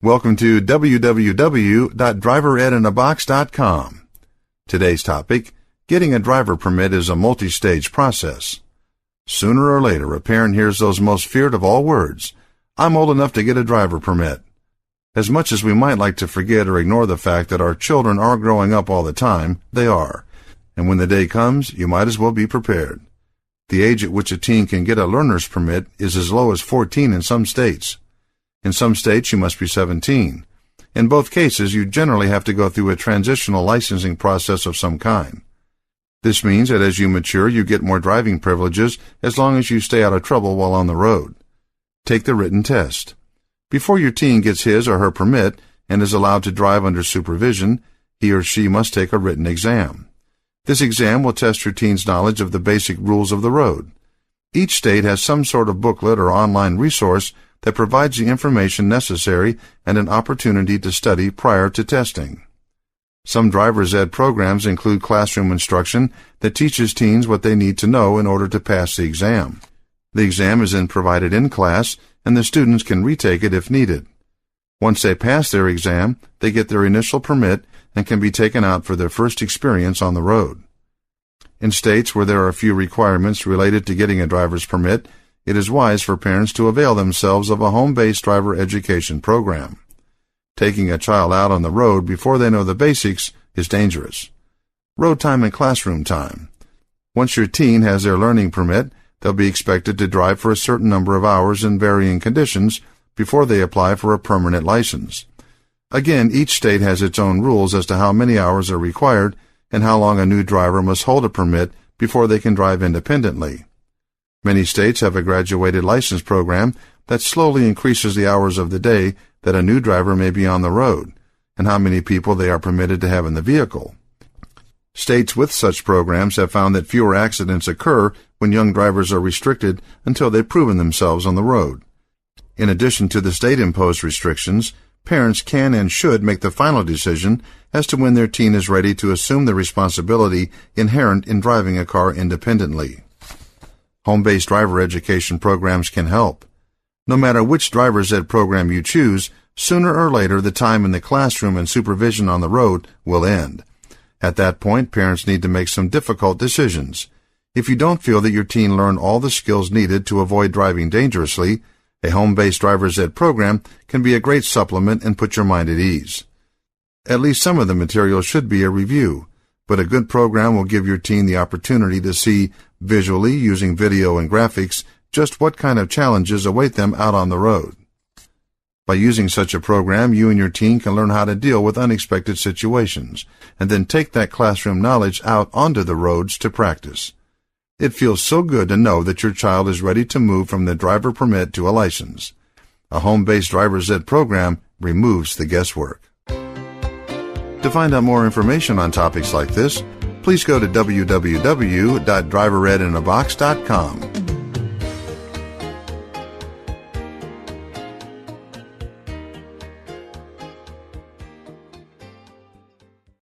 Welcome to www.driveredinabox.com. Today's topic, getting a driver permit is a multi-stage process. Sooner or later, a parent hears those most feared of all words, I'm old enough to get a driver permit. As much as we might like to forget or ignore the fact that our children are growing up all the time, they are. And when the day comes, you might as well be prepared. The age at which a teen can get a learner's permit is as low as 14 in some states. In some states, you must be 17. In both cases, you generally have to go through a transitional licensing process of some kind. This means that as you mature, you get more driving privileges as long as you stay out of trouble while on the road. Take the written test. Before your teen gets his or her permit and is allowed to drive under supervision, he or she must take a written exam. This exam will test your teen's knowledge of the basic rules of the road. Each state has some sort of booklet or online resource that provides the information necessary and an opportunity to study prior to testing. Some driver's ed programs include classroom instruction that teaches teens what they need to know in order to pass the exam. The exam is then provided in class, and the students can retake it if needed. Once they pass their exam, they get their initial permit and can be taken out for their first experience on the road. In states where there are few requirements related to getting a driver's permit, it is wise for parents to avail themselves of a home-based driver education program. Taking a child out on the road before they know the basics is dangerous. Road time and classroom time. Once your teen has their learning permit, they'll be expected to drive for a certain number of hours in varying conditions before they apply for a permanent license. Again, each state has its own rules as to how many hours are required and how long a new driver must hold a permit before they can drive independently. Many states have a graduated license program that slowly increases the hours of the day that a new driver may be on the road, and how many people they are permitted to have in the vehicle. States with such programs have found that fewer accidents occur when young drivers are restricted until they've proven themselves on the road. In addition to the state-imposed restrictions, parents can and should make the final decision as to when their teen is ready to assume the responsibility inherent in driving a car independently. Home-based driver education programs can help. No matter which driver's ed program you choose, sooner or later the time in the classroom and supervision on the road will end. At that point, parents need to make some difficult decisions. If you don't feel that your teen learned all the skills needed to avoid driving dangerously, a home-based driver's ed program can be a great supplement and put your mind at ease. At least some of the material should be a review, but a good program will give your teen the opportunity to see, visually using video and graphics, just what kind of challenges await them out on the road. By using such a program, you and your teen can learn how to deal with unexpected situations, and then take that classroom knowledge out onto the roads to practice. It feels so good to know that your child is ready to move from the driver permit to a license. A home-based driver's ed program removes the guesswork. To find out more information on topics like this, please go to www.driveredinabox.com.